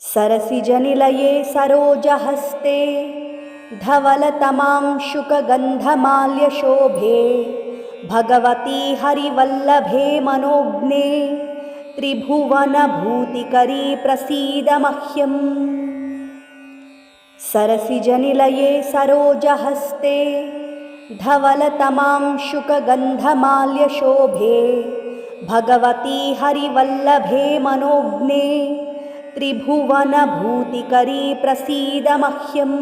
सरसिजनिलये सरोजहस्ते धवलतमां शुकगन्धमाल्यशोभे भगवती हरिवल्लभे मनोज्ञे त्रिभुवनभूतिकरी प्रसीद मह्यम्। सरसिजनिलये सरोजहस्ते धवलतमां शुकगन्धमाल्यशोभे भगवती हरिवल्लभे मनोज्ञे त्रिभुवनभूतिकरी प्रसीद मह्यम्।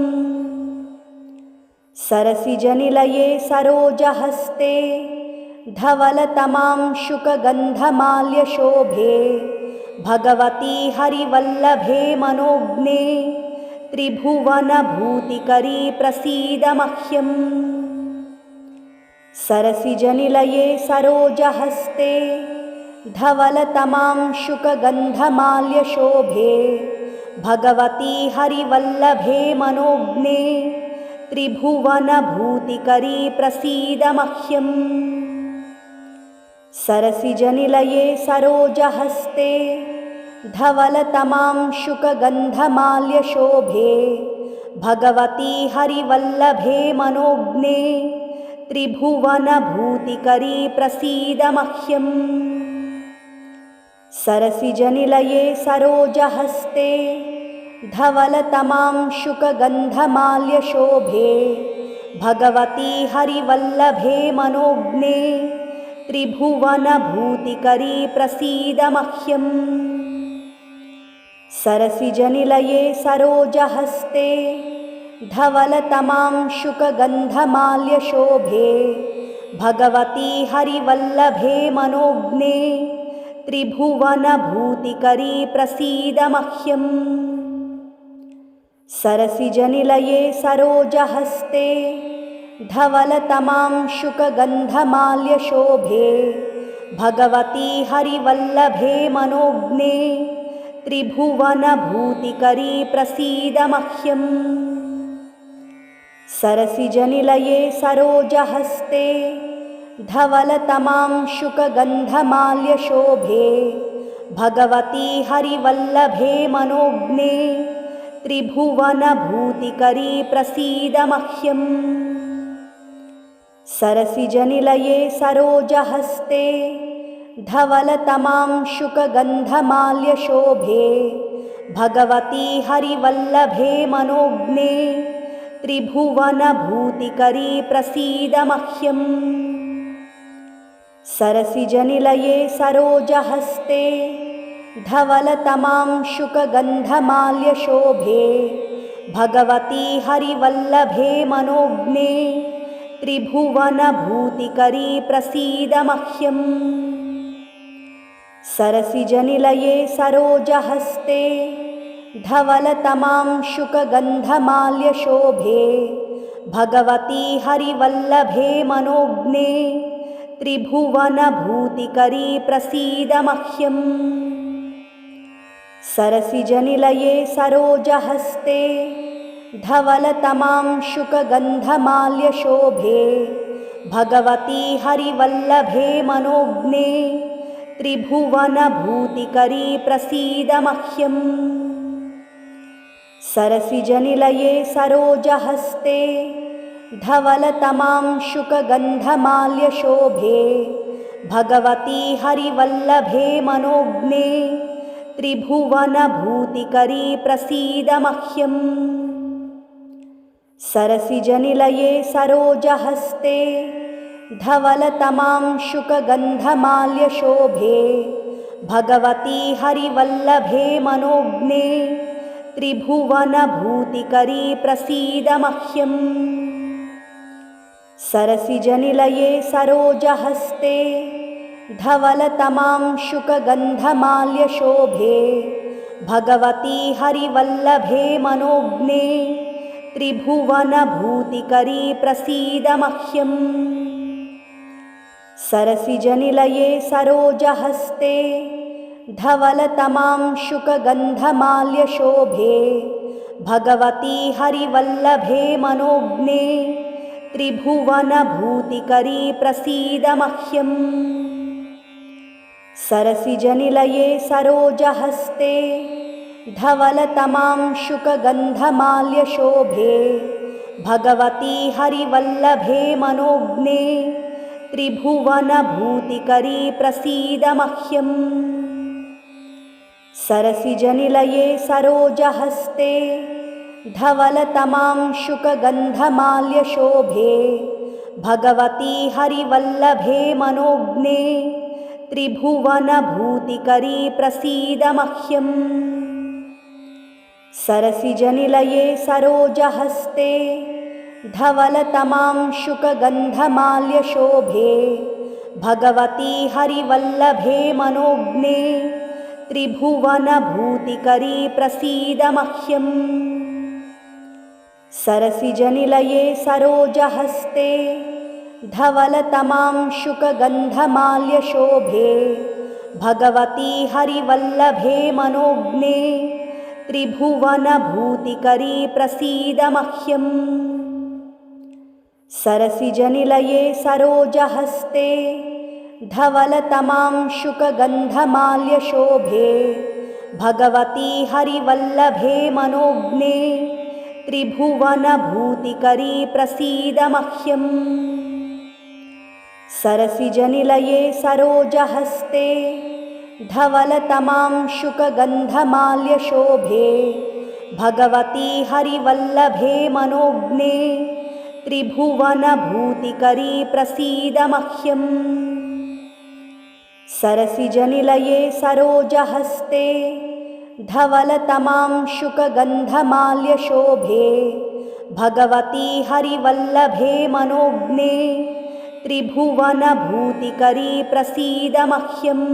सरसिजनिलये सरोजहस्ते धवलतमां शुकगन्धमाल्यशोभे भगवती हरिवल्लभे मनोज्ञे त्रिभुवनभूतिकरी प्रसीद मह्यम्। सरसिजनिलये सरोजहस्ते धवलतमां शुकगन्धमाल्यशोभे भगवती हरिवल्लभे मनोज्ञे त्रिभुवनभूतिकरी प्रसीद मह्यम्। सरसिजनिलये सरोजहस्ते धवलतमां शुकगन्धमाल्यशोभे भगवती हरिवल्लभे मनोज्ञे त्रिभुवनभूतिकरी प्रसीद मह्यम्। सरसिजनिलये सरोजहस्ते धवलतमां शुकगन्धमाल्यशोभे भगवती हरिवल्लभे मनोज्ञे त्रिभुवनभूतिकरी प्रसीद मह्यम्। सरसिजनिलये सरोजहस्ते धवलतमां शुकगन्धमाल्यशोभे भगवती हरिवल्लभे मनोज्ञे त्रिभुवनभूतिकरी प्रसीद मह्यम्। सरसिजनिलये सरोजहस्ते धवलतमां शुकगन्धमाल्यशोभे भगवती हरिवल्लभे मनोज्ञे त्रिभुवनभूतिकरी प्रसीद मह्यम्। सरसिजनिलये सरोजहस्ते धवलतमां शुकगन्धमाल्यशोभे भगवती हरिवल्लभे मनोज्ञे त्रिभुवनभूतिकरी प्रसीद मह्यम्। सरसिजनिलये सरोजहस्ते धवलतमां शुकगन्धमाल्यशोभे भगवती हरिवल्लभे मनोज्ञे त्रिभुवनभूतिकरी प्रसीद मह्यम्। सरसिजनिलये सरोजहस्ते धवलतमां शुकगन्धमाल्यशोभे भगवती हरिवल्लभे मनोज्ञे त्रिभुवनभूतिकरी प्रसीद मह्यम्। सरसिजनिलये सरोजहस्ते धवलतमां शुकगन्धमाल्यशोभे भगवती हरिवल्लभे मनोज्ञे त्रिभुवनभूतिकरी प्रसीद मह्यम्। सरसिजनिलये सरोजहस्ते धवलतमां शुकगन्धमाल्यशोभे भगवती हरिवल्लभे मनोज्ञे त्रिभुवनभूतिकरी प्रसीद मह्यम्। सरसिजनिलये सरोजहस्ते धवलतमां शुकगन्धमाल्यशोभे भगवती हरिवल्लभे मनोज्ञे त्रिभुवनभूतिकरी प्रसीद मह्यम्। सरसिजनिलये सरोजहस्ते धवलतमां शुकगन्धमाल्यशोभे भगवती हरिवल्लभे मनोज्ञे त्रिभुवनभूतिकरी प्रसीद मह्यम्। सरसिजनिलये सरोजहस्ते धवलतमां शुकगन्धमाल्यशोभे भगवती हरिवल्लभे मनोज्ञे त्रिभुवनभूतिकरी प्रसीद मह्यम्। सरसिजनिलये सरोजहस्ते धवलतमां शुकगन्धमाल्यशोभे भगवती हरिवल्लभे मनोज्ञे त्रिभुवनभूतिकरी प्रसीद मह्यम्। सरसिजनिलये सरोजहस्ते धवलतमां शुकगन्धमाल्यशोभे भगवती हरिवल्लभे मनोज्ञे त्रिभुवनभूतिकरी प्रसीद मह्यम्। सरसिजनिलये सरोजहस्ते धवलतमां शुकगन्धमाल्यशोभे भगवती हरिवल्लभे मनोज्ञे त्रिभुवनभूतिकरी प्रसीद मह्यम्। सरसिजनिलये सरोजहस्ते धवलतमां शुकगन्धमाल्यशोभे भगवती हरिवल्लभे मनोज्ञे त्रिभुवनभूतिकरी प्रसीद मह्यम्। सरसिजनिलये सरोजहस्ते धवलतमां शुकगन्धमाल्यशोभे भगवती हरिवल्लभे मनोज्ञे त्रिभुवनभूतिकरी प्रसीद मह्यम्। सरसिजनिलये सरोजहस्ते धवलतमां शुकगन्धमाल्यशोभे भगवती हरिवल्लभे मनोज्ञे त्रिभुवनभूतिकरी प्रसीद मह्यम्। सरसिजनिलये सरोजहस्ते धवलतमां शुकगन्धमाल्यशोभे भगवती हरिवल्लभे मनोज्ञे त्रिभुवनभूतिकरी प्रसीद मह्यम्। सरसिजनिलये सरोजहस्ते धवलतमां शुकगन्धमाल्यशोभे भगवती हरिवल्लभे मनोज्ञे त्रिभुवनभूतिकरी प्रसीद मह्यम्।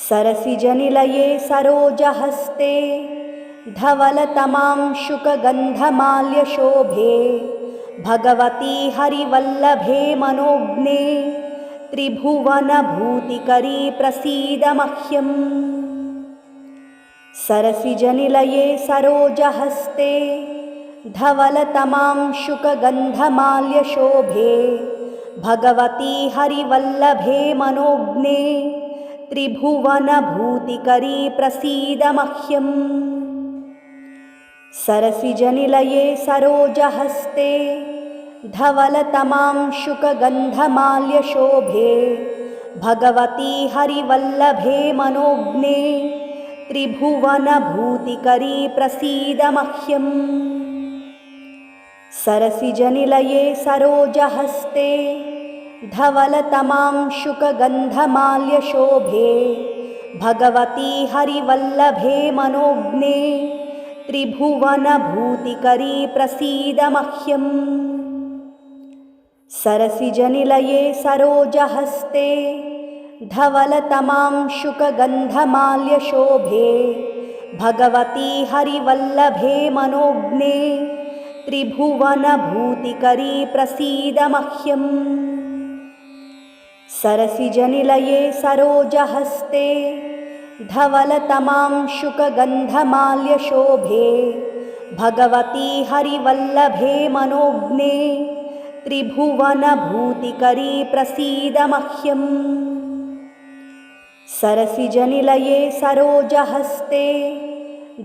सरसिजनिलये सरोजहस्ते धवलतमां शुकगन्धमाल्यशोभे भगवती हरिवल्लभे मनोज्ञे त्रिभुवनभूतिकरी प्रसीद मह्यम्। सरसिजनिलये सरोजहस्ते धवलतमां शुकगन्धमाल्यशोभे भगवती हरिवल्लभे मनोज्ञे त्रिभुवनभूतिकरी प्रसीद मह्यम्। सरसिजनिलये सरोजहस्ते धवलतमां शुकगन्धमाल्यशोभे भगवती हरिवल्लभे मनोज्ञे त्रिभुवनभूतिकरी प्रसीद मह्यम्। सरसिजनिलये सरोजहस्ते धवलतमां शुकगन्धमाल्यशोभे भगवती हरिवल्लभे मनोज्ञे त्रिभुवनभूतिकरी प्रसीद मह्यम्। सरसिजनिलये सरोजहस्ते धवलतमां शुकगन्धमाल्यशोभे भगवती हरिवल्लभे मनोज्ञे त्रिभुवनभूतिकरी प्रसीद मह्यम्। सरसिजनिलये सरोजहस्ते धवलतमां शुकगन्धमाल्यशोभे भगवती हरिवल्लभे मनोज्ञे त्रिभुवनभूतिकरी प्रसीद मह्यम्। सरसिजनिलये सरोजहस्ते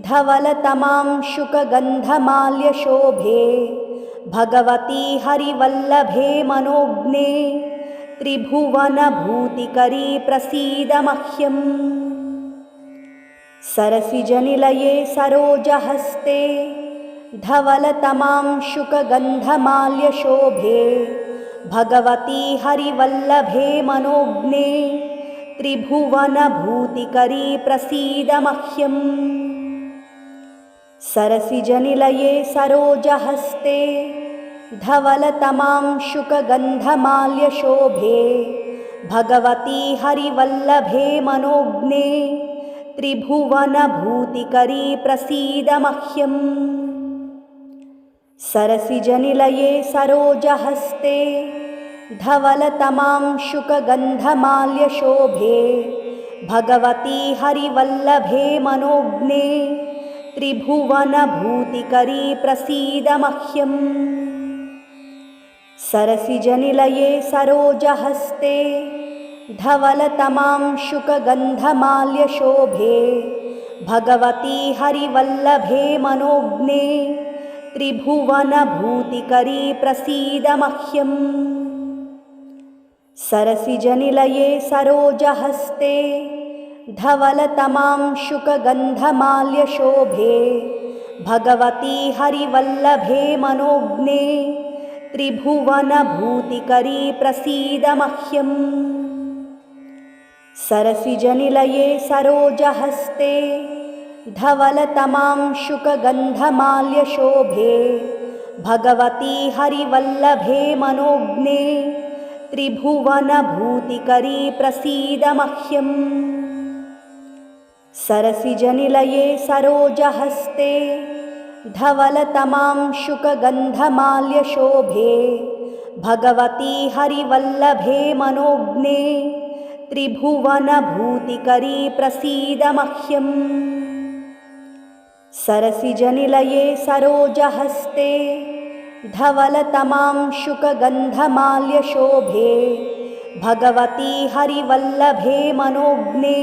धवलतमां शुकगन्धमाल्यशोभे भगवती हरिवल्लभे मनोज्ञे त्रिभुवनभूतिकरी प्रसीद मह्यम्। सरसिजनिलये सरोजहस्ते धवलतमां शुकगन्धमाल्यशोभे भगवती हरिवल्लभे मनोज्ञे त्रिभुवनभूतिकरी प्रसीद मह्यम्। सरसिजनिलये सरोजहस्ते धवलतमां शुकगन्धमाल्यशोभे भगवती हरिवल्लभे मनोज्ञे त्रिभुवनभूतिकरी प्रसीद मह्यम्। सरसिजनिलये सरोजहस्ते धवलतमां शुकगन्धमाल्यशोभे भगवती हरिवल्लभे मनोज्ञे त्रिभुवनभूतिकरी प्रसीद मह्यम्। सरसिजनिलये सरोजहस्ते धवलतमां शुकगन्धमाल्यशोभे भगवती हरिवल्लभे मनोज्ञे त्रिभुवनभूतिकरी प्रसीद मह्यम्। सरसिजनिलये सरोजहस्ते धवलतमांशुकगन्धमाल्यशोभे भगवती हरिवल्लभे मनोज्ञे त्रिभुवनभूतिकरी प्रसीद मह्यम्। सरसिजनिलये सरोजहस्ते धवलतमांशुकगन्धमाल्यशोभे भगवती हरिवल्लभे मनोज्ञे त्रिभुवनभूतिकरी प्रसीद मह्यम्। सरसिजनिलये सरोजहस्ते धवलतमांशुकगन्धमाल्यशोभे भगवती हरिवल्लभे मनोज्ञे त्रिभुवनभूतिकरी प्रसीद मह्यम्। सरसिजनिलये सरोजहस्ते धवलतमांशुकगन्धमाल्यशोभे भगवती हरिवल्लभे मनोज्ञे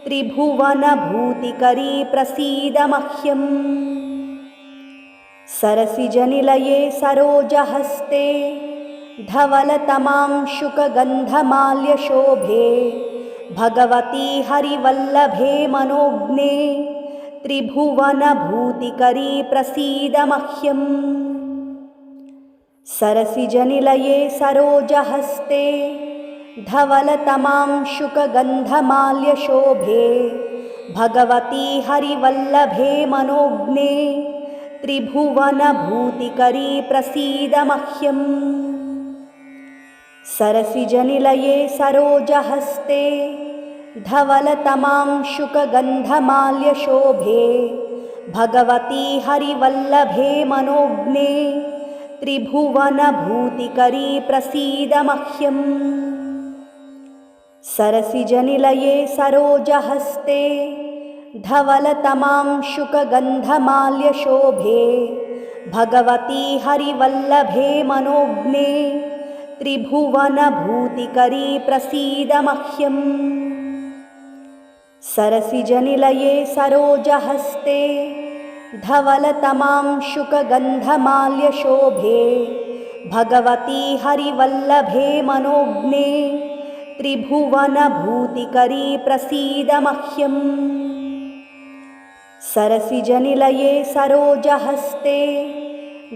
त्रिभुवनभूतिकरी प्रसीद मह्यम्। सरसिजनिलये सरोजहस्ते धवलतमांशुकगन्धमाल्यशोभे भगवती हरिवल्लभे मनोज्ञे त्रिभुवनभूतिकरी प्रसीद मह्यम्। सरसिजनिलये सरोजहस्ते धवलतमांशुकगन्धमाल्यशोभे भगवती हरिवल्लभे मनोज्ञे त्रिभुवनभूतिकरी प्रसीद मह्यम्। सरसिजनिलये सरोजहस्ते धवलतमांशुकगन्धमाल्यशोभे भगवती हरिवल्लभे मनोज्ञे त्रिभुवनभूतिकरी प्रसीद मह्यम्। सरसिजनिलये सरोजहस्ते धवलतमांशुकगन्धमाल्यशोभे भगवती हरिवल्लभे मनोज्ञे त्रिभुवनभूतिकरी प्रसीद मह्यम्। सरसिजनिलये सरोजहस्ते धवलतमांशुकगन्धमाल्यशोभे भगवती हरिवल्लभे मनोज्ञे त्रिभुवनभूतिकरी प्रसीद मह्यम्। सरसिजनिलये सरोजहस्ते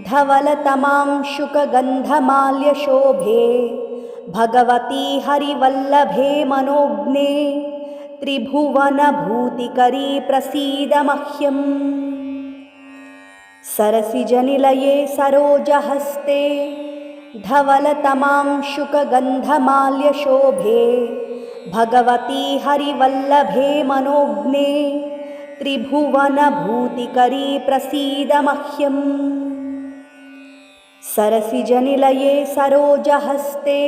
धवलतमांशुकगन्धमाल्यशोभे भगवती हरिवल्लभे मनोज्ञे त्रिभुवनभूतिकरी प्रसीद मह्यम्। सरसिजनिलये सरोजहस्ते धवलतमांशुकगन्धमाल्यशोभे भगवती हरिवल्लभे मनोज्ञे त्रिभुवनभूतिकरी प्रसीद मह्यम्। सरसिजनिलये सरोजहस्ते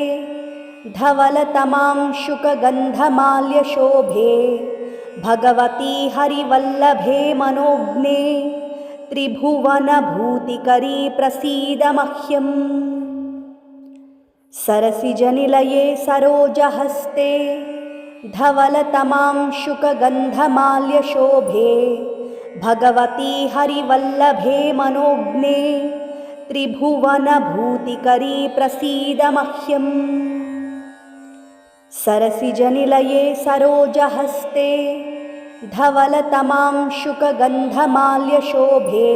धवलतमांशुकगन्धमाल्यशोभे भगवती हरिवल्लभे मनोज्ञे त्रिभुवनभूतिकरी प्रसीद मह्यम्। सरसिजनिलये सरोजहस्ते धवलतमांशुकगन्धमाल्यशोभे भगवती हरिवल्लभे मनोज्ञे त्रिभुवनभूतिकरी प्रसीद मह्यम्। सरसिजनिलये सरोजहस्ते धवलतमांशुकगन्धमाल्यशोभे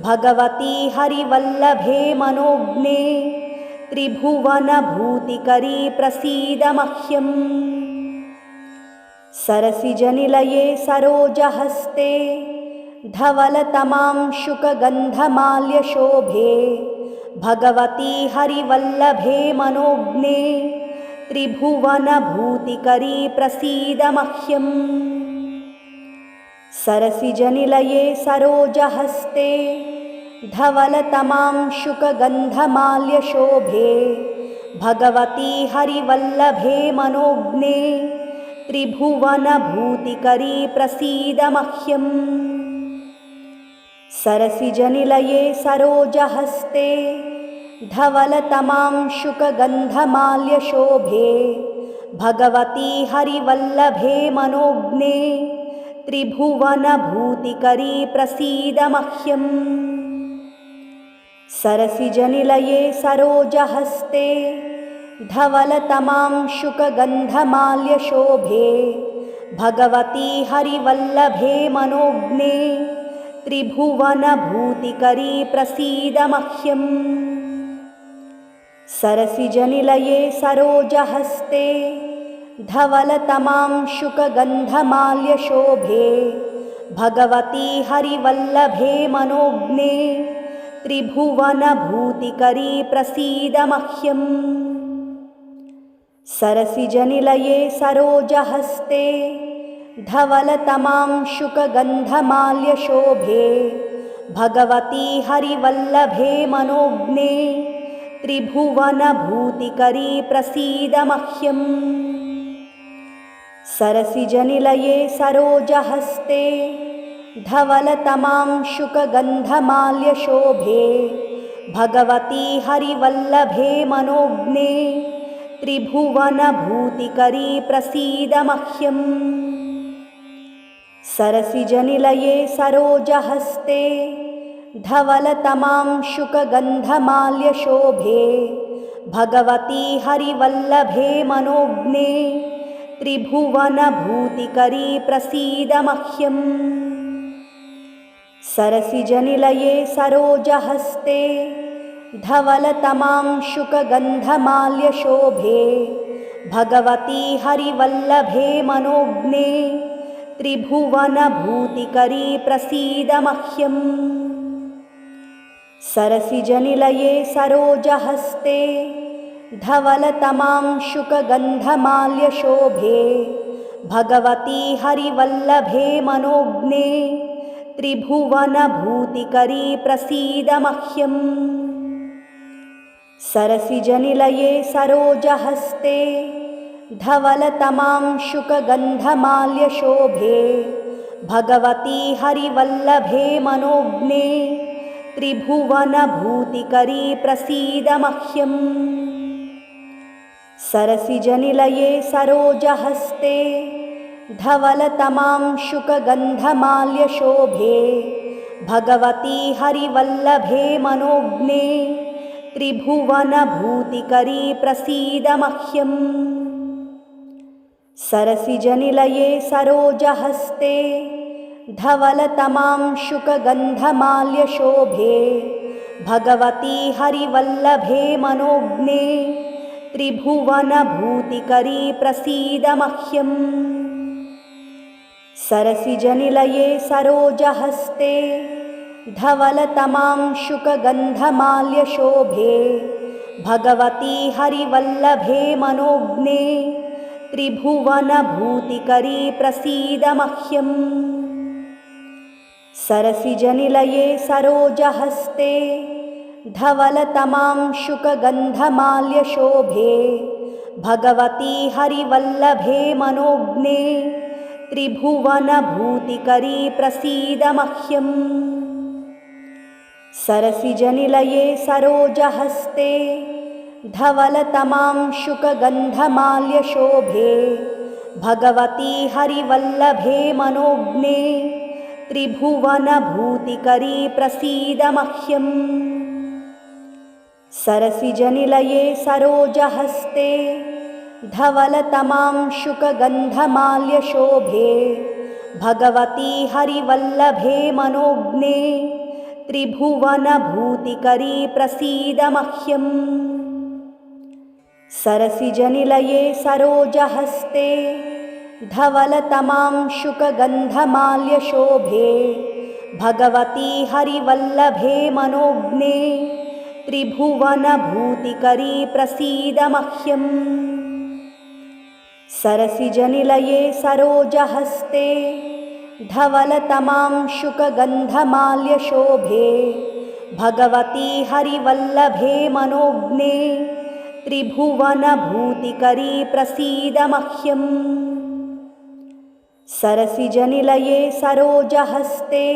भगवती हरिवल्लभे मनोज्ञे त्रिभुवनभूतिकरी प्रसीद मह्यम्। सरसिजनिलये सरोजहस्ते धवलतमांशुकगन्धमाल्यशोभे भगवती हरिवल्लभे मनोज्ञे त्रिभुवनभूतिकरी प्रसीद मह्यम्। सरसिजनिलये सरोजहस्ते धवलतमांशुकगन्धमाल्यशोभे भगवती हरिवल्लभे मनोज्ञे त्रिभुवनभूतिकरी प्रसीद मह्यम्। सरसिजनिलये सरोजहस्ते धवलतमांशुकगन्धमाल्यशोभे भगवती हरिवल्लभे मनोज्ञे त्रिभुवनभूतिकरी प्रसीद मह्यम्। सरसिजनिलये सरोजहस्ते धवलतमांशुकगन्धमाल्यशोभे भगवती हरिवल्लभे मनोज्ञे त्रिभुवनभूतिकरी प्रसीद मह्यम्। सरसिजनिलये सरोजहस्ते धवलतमांशुकगन्धमाल्यशोभे भगवती हरिवल्लभे मनोज्ञे त्रिभुवनभूतिकरी प्रसीद मह्यम्। सरसिजनिलये सरोजहस्ते धवलतमांशुकगन्धमाल्यशोभे भगवती हरिवल्लभे मनोज्ञे त्रिभुवनभूतिकरी प्रसीद मह्यम्। सरसिजनिलये सरोजहस्ते धवलतमांशुकगन्धमाल्यशोभे भगवती हरिवल्लभे मनोज्ञे त्रिभुवनभूतिकरी प्रसीद मह्यम्। सरसिजनिलये सरोजहस्ते धवलतमांशुकगन्धमाल्यशोभे भगवती हरिवल्लभे मनोज्ञे त्रिभुवनभूतिकरी प्रसीद मह्यम्। सरसिजनिलये सरोजहस्ते धवलतमांशुकगन्धमाल्यशोभे भगवती हरिवल्लभे मनोज्ञे त्रिभुवनभूतिकरी प्रसीद मह्यम्। सरसिजनिलये सरोजहस्ते धवलतमांशुकगन्धमाल्यशोभे भगवती हरिवल्लभे मनोज्ञे त्रिभुवनभूतिकरी प्रसीद मह्यम्। सरसिजनिलये सरोजहस्ते धवलतमांशुकगन्धमाल्यशोभे भगवती हरिवल्लभे मनोज्ञे त्रिभुवनभूतिकरी प्रसीद मह्यम्। सरसिजनिलये सरोजहस्ते धवलतमांशुकगन्धमाल्यशोभे भगवती हरिवल्लभे मनोज्ञे त्रिभुवनभूतिकरी प्रसीद मह्यम्। सरसिजनिलये सरोजहस्ते धवलतमांशुकगन्धमाल्यशोभे भगवती हरिवल्लभे मनोज्ञे त्रिभुवनभूतिकरी प्रसीद मह्यम्। सरसिजनिलये सरोजहस्ते धवलतमांशुकगन्धमाल्यशोभे भगवती हरिवल्लभे मनोज्ञे त्रिभुवनभूतिकरी प्रसीद मह्यम्। सरसिजनिलये सरोजहस्ते धवलतमांशुकगन्धमाल्यशोभे भगवती हरिवल्लभे मनोज्ञे त्रिभुवनभूतिकरी प्रसीद मह्यम्। सरसिजनिलये सरोजहस्ते धवलतमांशुकगन्धमाल्यशोभे भगवती हरिवल्लभे मनोज्ञे त्रिभुवनभूतिकरी प्रसीद मह्यम्। सरसिजनिलये सरोजहस्ते धवलतमांशुकगन्धमाल्यशोभे भगवती हरिवल्लभे मनोज्ञे त्रिभुवनभूतिकरी प्रसीद मह्यम्। सरसिजनिलये सरोजहस्ते धवलतमांशुकगन्धमाल्यशोभे भगवती हरिवल्लभे मनोज्ञे त्रिभुवनभूतिकरी प्रसीद मह्यम्। सरसिजनिलये सरोजहस्ते धवलतमांशुकगन्धमाल्यशोभे भगवती हरिवल्लभे मनोज्ञे त्रिभुवनभूतिकरी प्रसीद मह्यम्। सरसिजनिलये सरोजहस्ते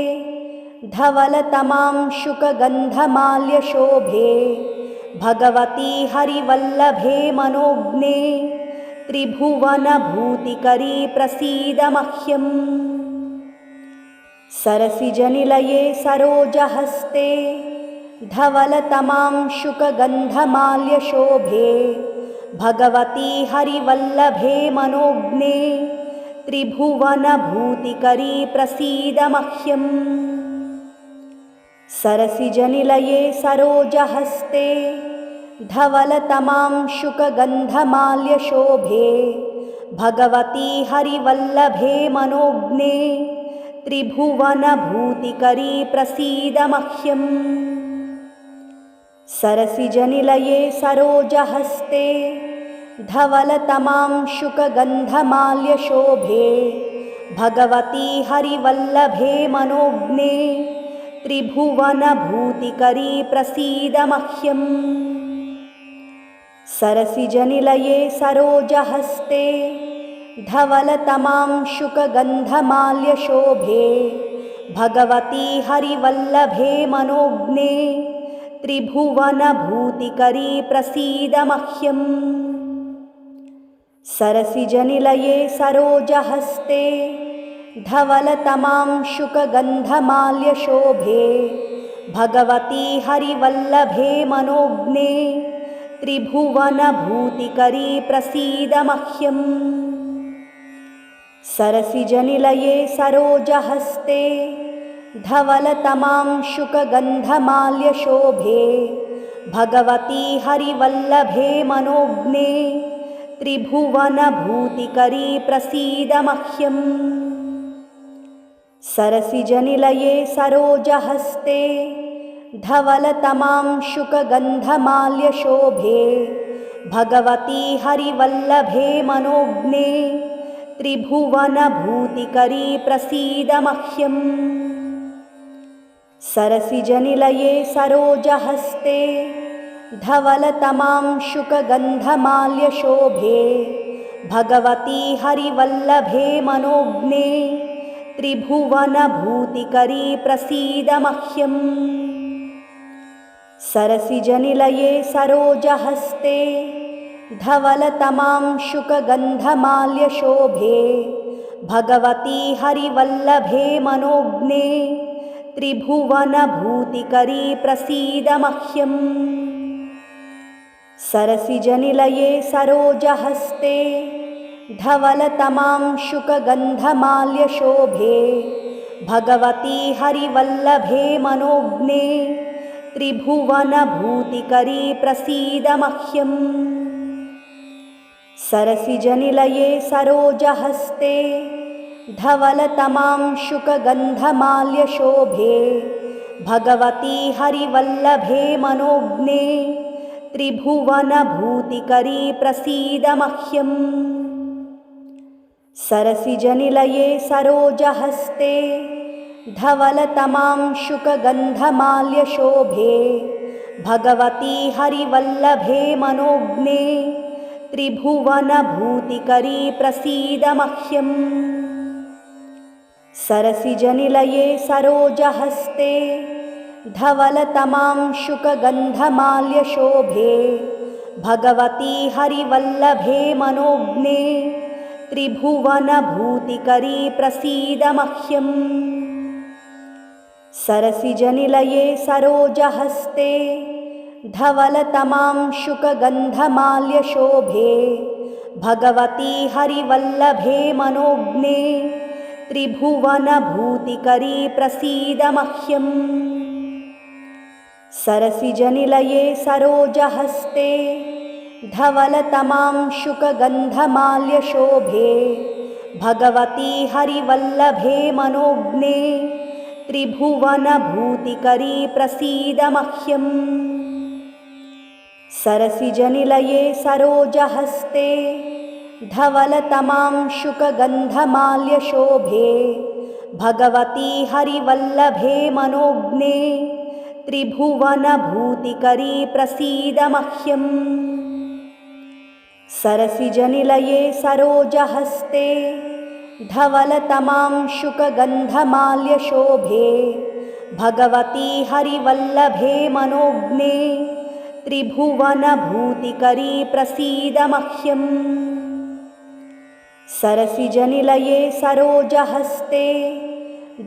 धवलतमांशुकगन्धमाल्यशोभे भगवती हरिवल्लभे मनोज्ञे त्रिभुवनभूतिकरी प्रसीद मह्यम्। सरसिजनिलये सरोजहस्ते धवलतमां शुकगन्धमाल्यशोभे भगवती हरिवल्लभे मनोज्ञे त्रिभुवनभूतिकरी प्रसीद मह्यम्। सरसिजनिलये सरोजहस्ते धवलतमां शुकगन्धमाल्यशोभे भगवती हरिवल्लभे मनोज्ञे त्रिभुवनभूतिकरी प्रसीद मह्यम्। सरसिजनिलये सरोजहस्ते धवलतमां शुकगन्धमाल्यशोभे भगवती हरिवल्लभे मनोज्ञे त्रिभुवनभूतिकरी प्रसीद मह्यम्। सरसिजनिलये सरोजहस्ते धवलतमां शुकगन्धमाल्यशोभे भगवती हरिवल्लभे मनोज्ञे त्रिभुवनभूतिकरी प्रसीद मह्यम्। सरसिजनिलये सरोजहस्ते धवलतमां शुकगन्धमाल्यशोभे भगवती हरिवल्लभे मनोज्ञे त्रिभुवनभूतिकरी प्रसीद मह्यम्। सरसिजनिलये सरोजहस्ते धवलतमां शुकगन्धमाल्यशोभे भगवती हरिवल्लभे मनोज्ञे त्रिभुवनभूतिकरी प्रसीद मह्यम्। सरसिजनिलये सरोजहस्ते धवलतमां शुकगन्धमाल्यशोभे भगवती हरिवल्लभे मनोज्ञे त्रिभुवनभूतिकरी प्रसीद मह्यम्। सरसिजनिलये सरोजहस्ते धवलतमां शुकगन्धमाल्यशोभे भगवती हरिवल्लभे मनोज्ञे त्रिभुवनभूतिकरी प्रसीद मह्यम्। सरसिजनिलये सरोजहस्ते धवलतमां शुकगन्धमाल्यशोभे भगवती हरिवल्लभे मनोज्ञे त्रिभुवनभूतिकरी प्रसीद मह्यम्। सरसिजनिलये सरोजहस्ते धवलतमां शुकगन्धमाल्यशोभे भगवती हरिवल्लभे मनोज्ञे त्रिभुवनभूतिकरी प्रसीद मह्यम्। सरसिजनिलये सरोजहस्ते धवलतमां शुकगन्धमाल्यशोभे भगवती हरिवल्लभे मनोज्ञे त्रिभुवनभूतिकरी प्रसीद मह्यम्। सरसिजनिलये सरोजहस्ते धवलतमां शुकगन्धमाल्यशोभे भगवती हरिवल्लभे मनोज्ञे त्रिभुवनभूतिकरी प्रसीद मह्यम्। सरसिजनिलये सरोजहस्ते धवलतमां शुकगन्धमाल्यशोभे भगवती हरिवल्लभे मनोज्ञे त्रिभुवनभूतिकरी प्रसीद मह्यम्। सरसिजनिलये सरोजहस्ते धवलतमां शुकगन्धमाल्यशोभे भगवती हरिवल्लभे मनोज्ञे त्रिभुवनभूतिकरी प्रसीद मह्यम्। सरसिजनिलये सरोजहस्ते धवलतमां शुकगन्धमाल्यशोभे भगवती हरिवल्लभे मनोज्ञे त्रिभुवनभूतिकरी प्रसीद मह्यम्। सरसिजनिलये सरोजहस्ते धवलतमां शुकगन्धमाल्यशोभे भगवती हरिवल्लभे मनोज्ञे त्रिभुवनभूतिकरी प्रसीद मह्यम्। सरसिजनिलये सरोजहस्ते धवलतमां शुकगन्धमाल्यशोभे भगवती हरिवल्लभे मनोज्ञे त्रिभुवनभूतिकरी प्रसीद मह्यम्। सरसिजनिलये सरोजहस्ते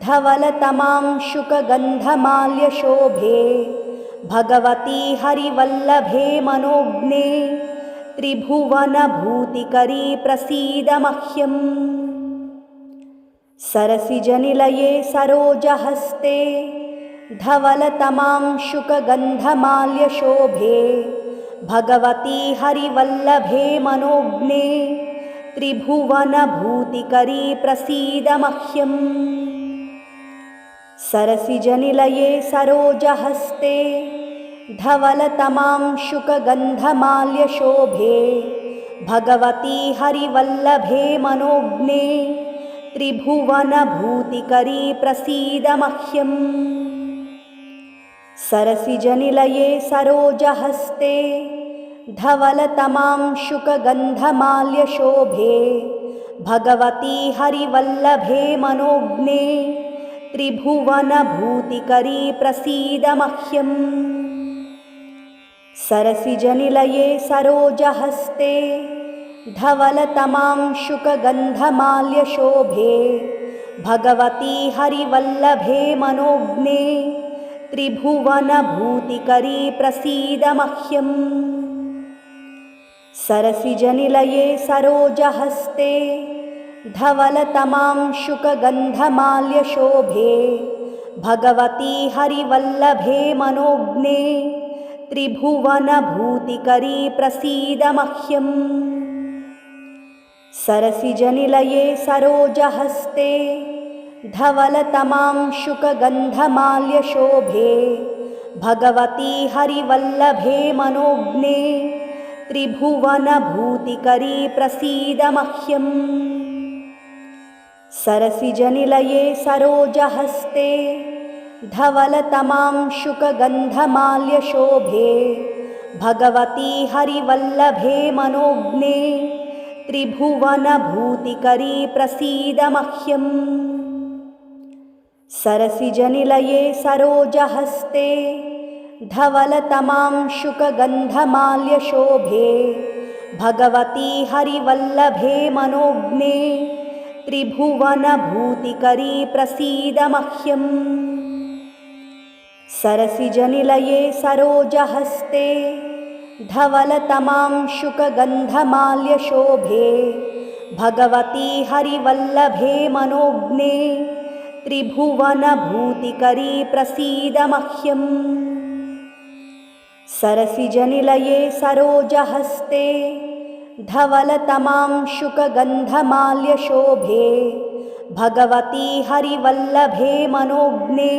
धवलतमांशुकगन्धमाल्यशोभे भगवती हरिवल्लभे मनोज्ञे त्रिभुवनभूतिकरी प्रसीद मह्यम्। सरसिजनिलये सरोजहस्ते धवलतमांशुकगन्धमाल्यशोभे भगवती हरिवल्लभे मनोज्ञे त्रिभुवनभूतिकरी प्रसीद मह्यम्। सरसिजनिलये सरोजहस्ते धवलतमांशुकगन्धमाल्यशोभे भगवती हरिवल्लभे मनोज्ञे त्रिभुवनभूतिकरी प्रसीद मह्यम्। सरसिजनिलये सरोजहस्ते धवलतमांशुकगन्धमाल्यशोभे भगवती हरिवल्लभे मनोज्ञे त्रिभुवनभूतिकरी प्रसीद मह्यम्। सरसिजनिलये सरोजहस्ते धवलतमांशुकगन्धमाल्यशोभे भगवती हरिवल्लभे मनोज्ञे त्रिभुवनभूतिकरी प्रसीद मह्यम्। सरसिजनिलये सरोजहस्ते धवलतमांशुकगन्धमाल्यशोभे भगवती हरिवल्लभे मनोज्ञे त्रिभुवनभूतिकरी प्रसीद मह्यम्। सरसिजनिलये सरोजहस्ते धवलतमांशुकगन्धमाल्यशोभे भगवती हरिवल्लभे मनोज्ञे त्रिभुवनभूतिकरी प्रसीद मह्यम्। सरसिजनिलये सरोजहस्ते धवलतमांशुकगन्धमाल्यशोभे भगवती हरिवल्लभे मनोज्ञे त्रिभुवनभूतिकरी प्रसीद मह्यम्। सरसिजनिलये सरोजहस्ते धवलतमांशुकगन्धमाल्यशोभे भगवती हरिवल्लभे मनोज्ञे त्रिभुवनभूतिकरी प्रसीद मह्यम्। सरसिजनिलये सरोजहस्ते धवलतमांशुकगन्धमाल्यशोभे भगवती हरिवल्लभे मनोज्ञे त्रिभुवनभूतिकरी प्रसीद मह्यम्। सरसिजनिलये सरोजहस्ते धवलतमांशुकगन्धमाल्यशोभे भगवती हरिवल्लभे मनोज्ञे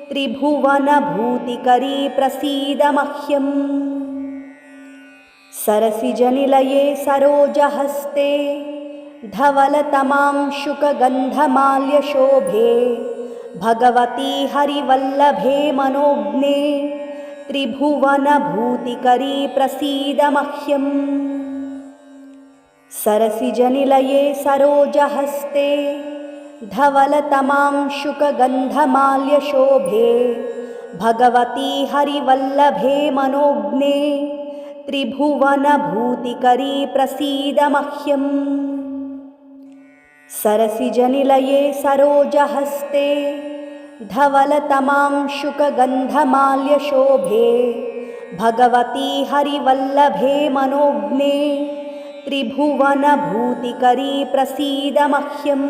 त्रिभुवनभूतिकरी प्रसीद मह्यम्। सरसिजनिलये सरोजहस्ते धवलतमांशुकगन्धमाल्यशोभे भगवती हरिवल्लभे मनोज्ञे त्रिभुवनभूतिकरी प्रसीद मह्यम्। सरसिजनिलये सरोजहस्ते धवलतमांशुकगन्धमाल्यशोभे भगवती हरिवल्लभे मनोज्ञे त्रिभुवनभूतिकरी प्रसीद मह्यम्। सरसिजनिलये सरोजहस्ते धवलतमांशुकगन्धमाल्यशोभे भगवती हरिवल्लभे मनोज्ञे त्रिभुवनभूतिकरी प्रसीद मह्यम्।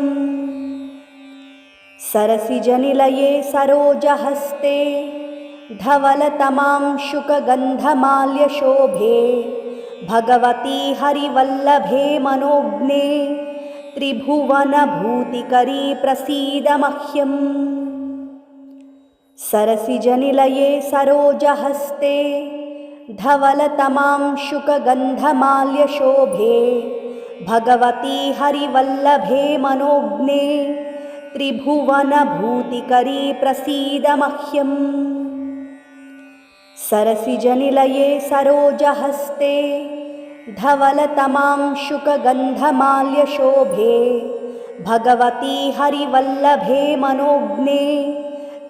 सरसिजनिलये सरोजहस्ते धवलतमांशुकगन्धमाल्यशोभे भगवती हरिवल्लभे मनोज्ञे त्रिभुवनभूतिकरी प्रसीद मह्यम्। सरसिजनिलये सरोजहस्ते धवलतमांशुकगन्धमाल्यशोभे भगवती हरिवल्लभे मनोज्ञे त्रिभुवनभूतिकरी प्रसीद मह्यम्। सरसिजनिलये सरोजहस्ते धवलतमांशुकगन्धमाल्यशोभे भगवती हरिवल्लभे मनोज्ञे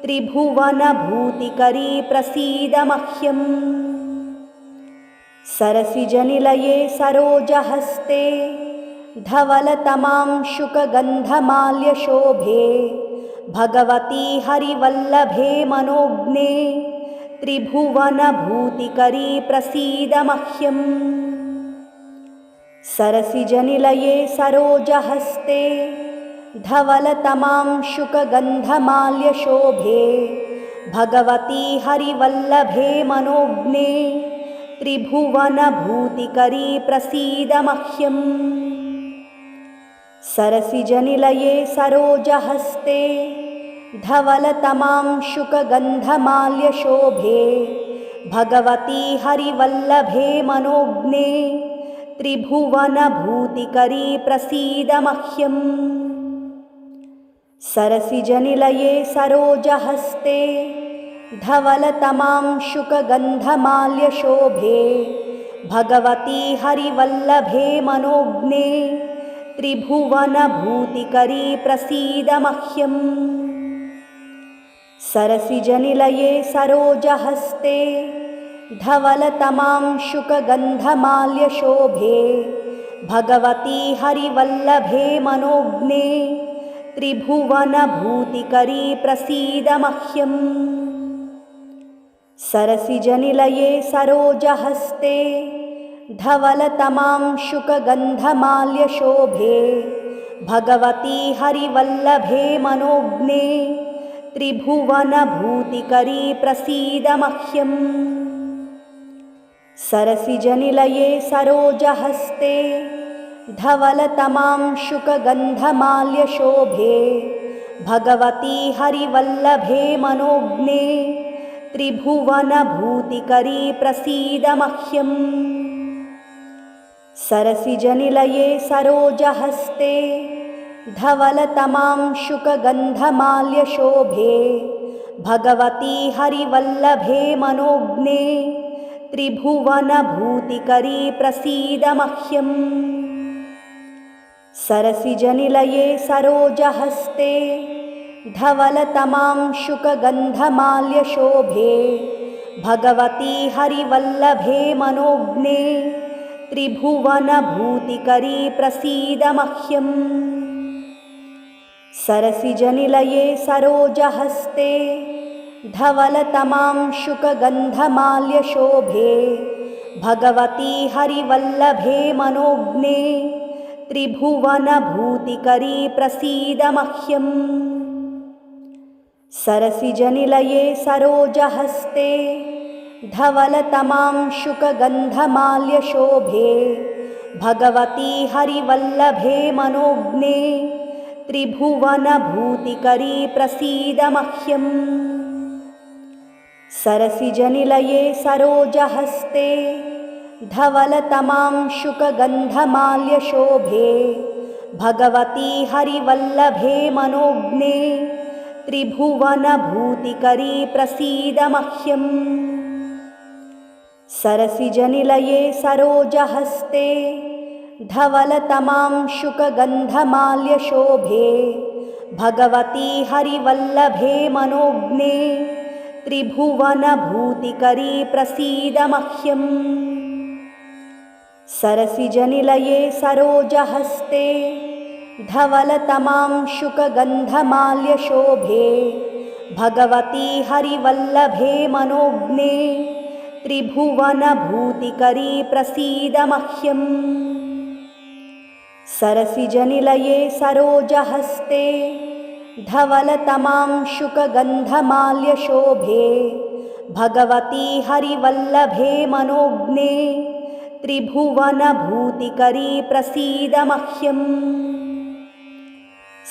त्रिभुवनभूतिकरी प्रसीद मह्यम्। सरसिजनिलये सरोजहस्ते धवलतमांशुकगन्धमाल्यशोभे भगवती हरिवल्लभे मनोज्ञे त्रिभुवनभूतिकरी प्रसीद मह्यम्। सरसिजनिलये सरोजहस्ते धवलतमांशुकगन्धमाल्यशोभे भगवती हरिवल्लभे मनोज्ञे त्रिभुवनभूतिकरी प्रसीद मह्यम्। सरसिजनिलये सरोजहस्ते धवलतमांशुकगन्धमाल्यशोभे भगवती हरिवल्लभे मनोज्ञे त्रिभुवनभूतिकरी प्रसीद मह्यम्। सरसिजनिलये सरोजहस्ते धवलतमांशुकगन्धमाल्यशोभे भगवती हरिवल्लभे मनोज्ञे त्रिभुवनभूतिकरी प्रसीद मह्यम्। सरसिजनिलये सरोजहस्ते धवलतमांशुकगन्धमाल्यशोभे भगवती हरिवल्लभे मनोज्ञे त्रिभुवनभूतिकरी प्रसीद मह्यम्। सरसिजनिलये सरोजहस्ते धवलतमांशुकगन्धमाल्यशोभे भगवती हरिवल्लभे मनोज्ञे त्रिभुवनभूतिकरी प्रसीद मह्यम्। सरसिजनिलये सरोजहस्ते धवलतमांशुकगन्धमाल्यशोभे भगवती हरिवल्लभे मनोज्ञे त्रिभुवनभूतिकरी प्रसीद मह्यम्। सरसिजनिलये सरोजहस्ते धवलतमांशुकगन्धमाल्यशोभे भगवती हरिवल्लभे मनोज्ञे त्रिभुवनभूतिकरी प्रसीद मह्यम्। सरसिजनिलये सरोजहस्ते धवलतमांशुकगन्धमाल्यशोभे भगवती हरिवल्लभे मनोज्ञे त्रिभुवनभूतिकरी प्रसीद मह्यम्। सरसिजनिलये सरोजहस्ते धवलतमांशुकगन्धमाल्यशोभे भगवती हरिवल्लभे मनोज्ञे त्रिभुवनभूतिकरी प्रसीद मह्यम्। सरसिजनिलये सरोजहस्ते धवलतमांशुकगन्धमाल्यशोभे भगवती हरिवल्लभे मनोज्ञे त्रिभुवनभूतिकरी प्रसीद मह्यम्। सरसिजनिलये सरोजहस्ते धवलतमांशुकगन्धमाल्यशोभे भगवती हरिवल्लभे मनोज्ञे त्रिभुवनभूतिकरी प्रसीद मह्यम्। सरसिजनिलये सरोजहस्ते धवलतमांशुकगन्धमाल्यशोभे भगवती हरिवल्लभे मनोज्ञे त्रिभुवनभूतिकरी प्रसीद मह्यम्। सरसिजनिलये सरोजहस्ते धवलतमांशुकगन्धमाल्यशोभे भगवती हरिवल्लभे मनोज्ञे त्रिभुवनभूतिकरी प्रसीद मह्यम्। सरसिजनिलये सरोजहस्ते धवलतमांशुकगन्धमाल्यशोभे भगवती हरिवल्लभे मनोज्ञे त्रिभुवनभूतिकरी प्रसीद मह्यम्।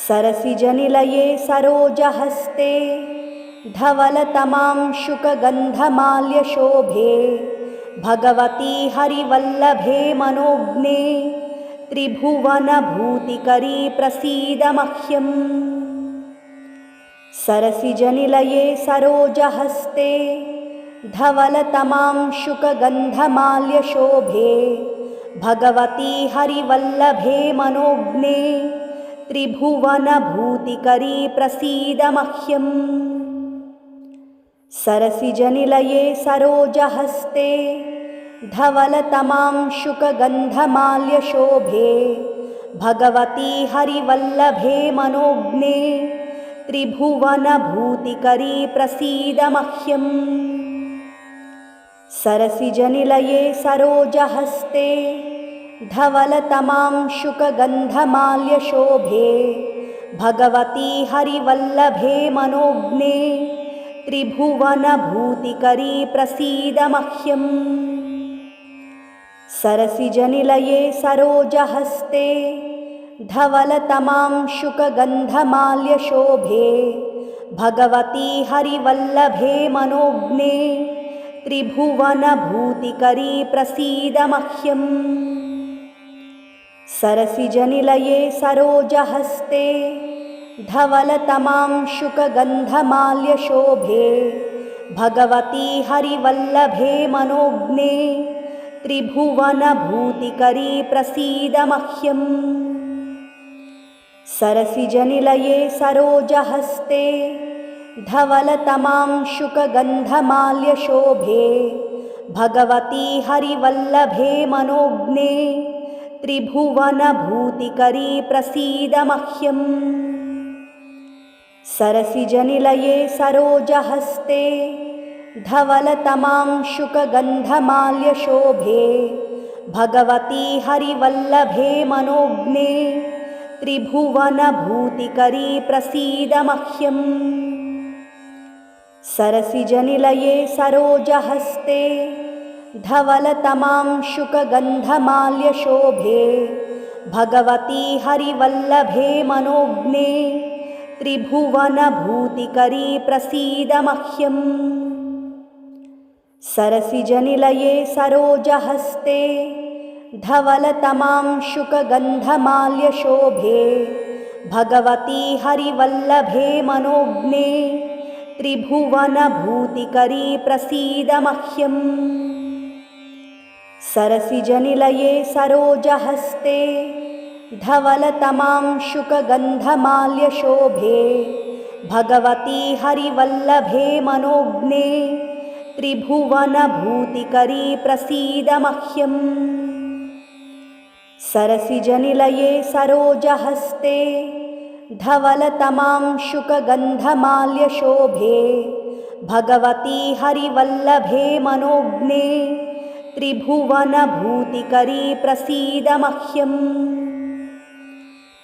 सरसिजनिलये सरोजहस्ते धवलतमांशुकगन्धमाल्यशोभे भगवती हरिवल्लभे मनोज्ञे त्रिभुवनभूतिकरी प्रसीद मह्यम्। सरसिजनिलये सरोजहस्ते धवलतमांशुकगन्धमाल्यशोभे भगवती हरिवल्लभे मनोज्ञे त्रिभुवनभूतिकरी प्रसीद मह्यम्। सरसिजनिलये सरोजहस्ते धवलतमांशुकगन्धमाल्यशोभे भगवती हरिवल्लभे मनोज्ञे त्रिभुवनभूतिकरी प्रसीद मह्यम्। सरसिजनिलये सरोजहस्ते धवलतमां शुकगन्धमाल्यशोभे भगवती हरिवल्लभे मनोज्ञे त्रिभुवनभूतिकरी प्रसीद मह्यम्। सरसिजनिलये सरोजहस्ते धवलतमां शुकगन्धमाल्यशोभे भगवती हरिवल्लभे मनोज्ञे त्रिभुवनभूतिकरी प्रसीद मह्यम्। सरसिजनिलये सरोजहस्ते धवलतमां शुकगन्धमाल्यशोभे भगवती हरिवल्लभे मनोज्ञे त्रिभुवनभूतिकरी प्रसीद मह्यम्। सरसिजनिलये सरोजहस्ते धवलतमां शुकगन्धमाल्यशोभे भगवती हरिवल्लभे मनोज्ञे त्रिभुवनभूतिकरी प्रसीद मह्यम्। सरसिजनिलये सरोजहस्ते धवलतमां शुकगन्धमाल्यशोभे भगवती हरिवल्लभे मनोज्ञे त्रिभुवनभूतिकरी प्रसीद मह्यम्। सरसिजनिलये सरोजहस्ते धवलतमां शुकगन्धमाल्यशोभे भगवती हरिवल्लभे मनोज्ञे त्रिभुवनभूतिकरी प्रसीद मह्यम्। सरसिजनिलये सरोजहस्ते धवलतमां शुकगन्धमाल्यशोभे भगवती हरिवल्लभे मनोज्ञे त्रिभुवनभूतिकरी प्रसीद मह्यम्। सरसिजनिलये सरोजहस्ते धवलतमां शुकगन्धमाल्यशोभे भगवती हरिवल्लभे मनोज्ञे त्रिभुवनभूतिकरी प्रसीद मह्यम्। सरसिजनिलये सरोजहस्ते धवलतमां शुकगन्धमाल्यशोभे भगवती हरिवल्लभे मनोज्ञे त्रिभुवनभूतिकरी प्रसीद मह्यम्। सरसिजनिलये सरोजहस्ते धवलतमां शुकगन्धमाल्यशोभे भगवती हरिवल्लभे मनोज्ञे त्रिभुवनभूतिकरी प्रसीद मह्यम्। सरसिजनिलये सरोजहस्ते धवलतमां शुकगन्धमाल्यशोभे भगवती हरिवल्लभे मनोज्ञे त्रिभुवनभूतिकरी प्रसीद मह्यम्। सरसिजनिलये सरोजहस्ते धवलतमां शुकगन्धमाल्यशोभे भगवती हरिवल्लभे मनोज्ञे त्रिभुवनभूतिकरी प्रसीद मह्यम्। सरसिजनिलये सरोजहस्ते धवलतमां शुकगन्धमाल्यशोभे भगवती हरिवल्लभे मनोज्ञे त्रिभुवनभूतिकरी प्रसीद मह्यम्।